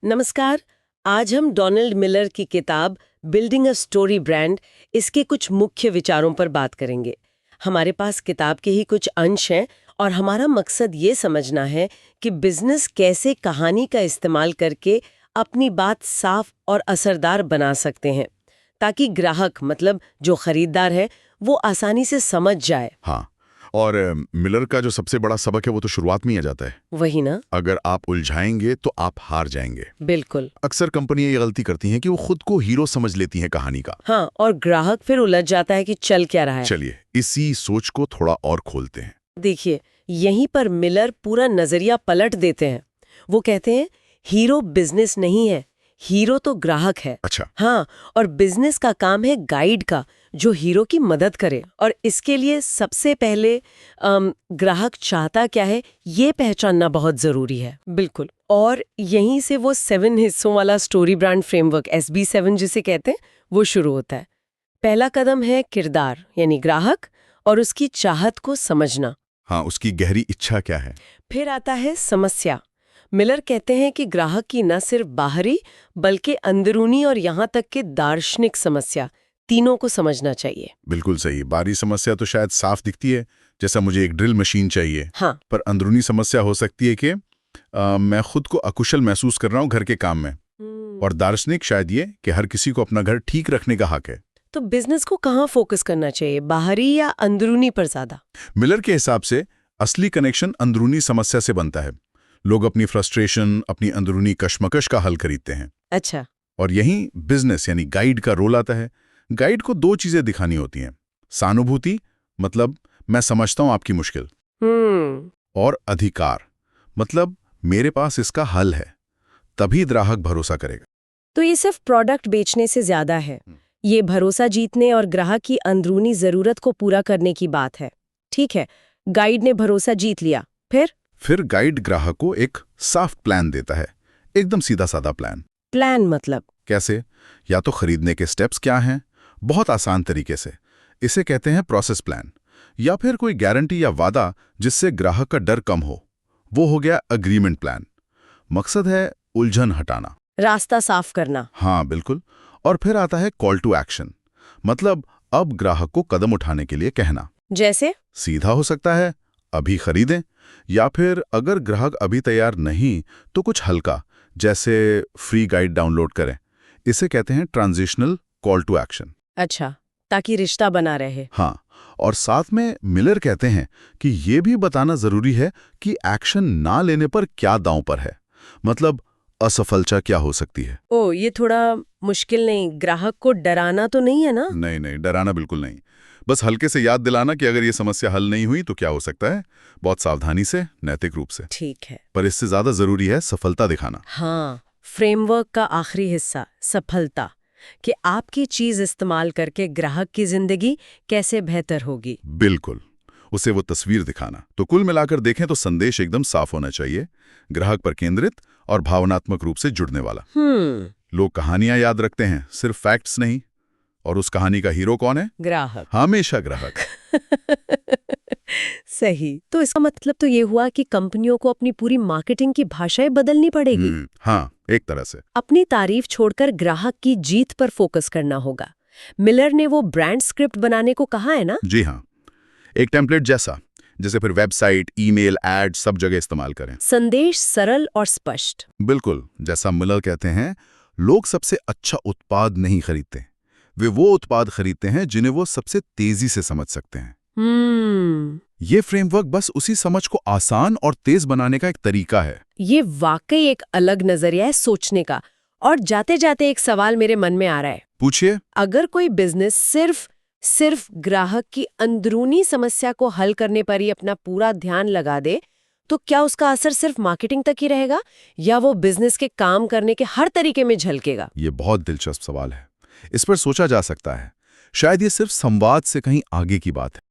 नमस्कार। आज हम डोनाल्ड मिलर की किताब बिल्डिंग अ स्टोरी ब्रांड इसके कुछ मुख्य विचारों पर बात करेंगे। हमारे पास किताब के ही कुछ अंश हैं और हमारा मकसद ये समझना है कि बिजनेस कैसे कहानी का इस्तेमाल करके अपनी बात साफ और असरदार बना सकते हैं, ताकि ग्राहक मतलब जो खरीदार है वो आसानी से समझ जाए। हाँ, और मिलर का जो सबसे बड़ा सबक है वो तो शुरुआत में ही आ जाता है। वही ना। अगर आप उलझाएंगे तो आप हार जाएंगे। बिल्कुल। अक्सर कंपनियां ये गलती करती हैं कि वो खुद को हीरो समझ लेती हैं कहानी का। हाँ, और ग्राहक फिर उलझ जाता है कि चल क्या रहा है। चलिए इसी सोच को थोड़ा और खोलते हैं। देखिए, यहीं पर मिलर पूरा नजरिया पलट देते हैं। वो कहते हैं हीरो बिजनेस नहीं है, हीरो तो ग्राहक है। अच्छा। हाँ, और बिजनेस का काम है गाइड का, जो हीरो की मदद करे। और इसके लिए सबसे पहले ग्राहक चाहता क्या है ये पहचानना बहुत जरूरी है। बिल्कुल। और यहीं से वो 7 हिस्सों वाला स्टोरी ब्रांड फ्रेमवर्क SB7 जिसे कहते हैं वो शुरू होता है। पहला कदम है किरदार यानी ग्राहक और उसकी चाहत को समझना। हाँ, उसकी गहरी इच्छा क्या है। फिर आता है समस्या। मिलर कहते हैं कि ग्राहक की न सिर्फ बाहरी बल्कि अंदरूनी और यहाँ तक कि दार्शनिक समस्या तीनों को समझना चाहिए। बिल्कुल सही। बाहरी समस्या तो शायद साफ दिखती है, जैसा मुझे एक ड्रिल मशीन चाहिए। हाँ। पर अंदरूनी समस्या हो सकती है कि मैं खुद को अकुशल महसूस कर रहा हूँ घर के काम में। और दार्शनिक शायद ये कि हर किसी को अपना घर ठीक रखने का हक है। तो बिजनेस को कहाँ फोकस करना चाहिए, बाहरी या अंदरूनी पर ज्यादा? मिलर के हिसाब से असली कनेक्शन अंदरूनी समस्या से बनता है। लोग अपनी फ्रस्ट्रेशन, अपनी अंदरूनी कश्मकश का हल खरीदते हैं। अच्छा। और यहीं बिजनेस यानी गाइड का रोल आता है। गाइड को दो चीजें दिखानी होती हैं। सहानुभूति, मतलब मैं समझता हूं आपकी मुश्किल। और अधिकार, मतलब मेरे पास इसका हल है। तभी ग्राहक भरोसा करेगा। तो ये सिर्फ प्रोडक्ट बेचने से ज्यादा है। ये भरोसा जीतने और ग्राहक की अंदरूनी जरूरत को पूरा करने की बात है। ठीक है, गाइड ने भरोसा जीत लिया, फिर गाइड ग्राहक को एक साफ प्लान देता है। एकदम सीधा साधा प्लान मतलब कैसे? या तो खरीदने के स्टेप्स क्या हैं, बहुत आसान तरीके से, इसे कहते हैं प्रोसेस प्लान। या फिर कोई गारंटी या वादा जिससे ग्राहक का डर कम हो, वो हो गया अग्रीमेंट प्लान। मकसद है उलझन हटाना, रास्ता साफ करना। हाँ बिल्कुल। और फिर आता है कॉल टू एक्शन, मतलब अब ग्राहक को कदम उठाने के लिए कहना। जैसे सीधा हो सकता है अभी खरीदें, या फिर अगर ग्राहक अभी तैयार नहीं तो कुछ हल्का, जैसे फ्री गाइड डाउनलोड करें। इसे कहते हैं ट्रांजिशनल कॉल टू एक्शन। अच्छा, ताकि रिश्ता बना रहे। हाँ, और साथ में मिलर कहते हैं कि ये भी बताना जरूरी है कि एक्शन ना लेने पर क्या दांव पर है, मतलब असफलता क्या हो सकती है। ओ, ये थोड़ा मुश्किल नहीं, ग्राहक को डराना तो नहीं है ना? नहीं, डराना बिल्कुल नहीं। बस हल्के से याद दिलाना कि अगर ये समस्या हल नहीं हुई तो क्या हो सकता है, बहुत सावधानी से, नैतिक रूप से। ठीक है। पर इससे ज्यादा जरूरी है सफलता दिखाना। हाँ, फ्रेमवर्क का आखिरी हिस्सा सफलता, कि आपकी चीज इस्तेमाल करके ग्राहक की जिंदगी कैसे बेहतर होगी। बिल्कुल, उसे वो तस्वीर दिखाना। तो कुल मिलाकर देखें तो संदेश एकदम साफ होना चाहिए, ग्राहक पर केंद्रित और भावनात्मक रूप से जुड़ने वाला। लोग कहानियां याद रखते हैं, सिर्फ फैक्ट्स नहीं। और उस कहानी का हीरो कौन है? ग्राहक। हमेशा ग्राहक। सही। तो इसका मतलब तो ये हुआ कि कंपनियों को अपनी पूरी मार्केटिंग की भाषाएं बदलनी पड़ेगी। हाँ, एक तरह से अपनी तारीफ छोड़कर ग्राहक की जीत पर फोकस करना होगा। मिलर ने वो ब्रांड स्क्रिप्ट बनाने को कहा है ना? जी हाँ, एक टेम्पलेट जैसा, जैसे फिर वेबसाइट, ईमेल, एड सब जगह इस्तेमाल करें। संदेश सरल और स्पष्ट। बिल्कुल, जैसा मिलर कहते हैं, लोग सबसे अच्छा उत्पाद नहीं खरीदते, वे वो उत्पाद खरीदते हैं जिन्हें वो सबसे तेजी से समझ सकते हैं। ये फ्रेमवर्क बस उसी समझ को आसान और तेज बनाने का एक तरीका है। ये वाकई एक अलग नजरिया है सोचने का। और जाते जाते एक सवाल मेरे मन में आ रहा है। पूछिए। अगर कोई बिजनेस सिर्फ ग्राहक की अंदरूनी समस्या को हल करने पर ही अपना पूरा ध्यान लगा दे, तो क्या उसका असर सिर्फ मार्केटिंग तक ही रहेगा या वो बिजनेस के काम करने के हर तरीके में झलकेगा? ये बहुत दिलचस्प सवाल है। इस पर सोचा जा सकता है। शायद ये सिर्फ संवाद से कहीं आगे की बात है।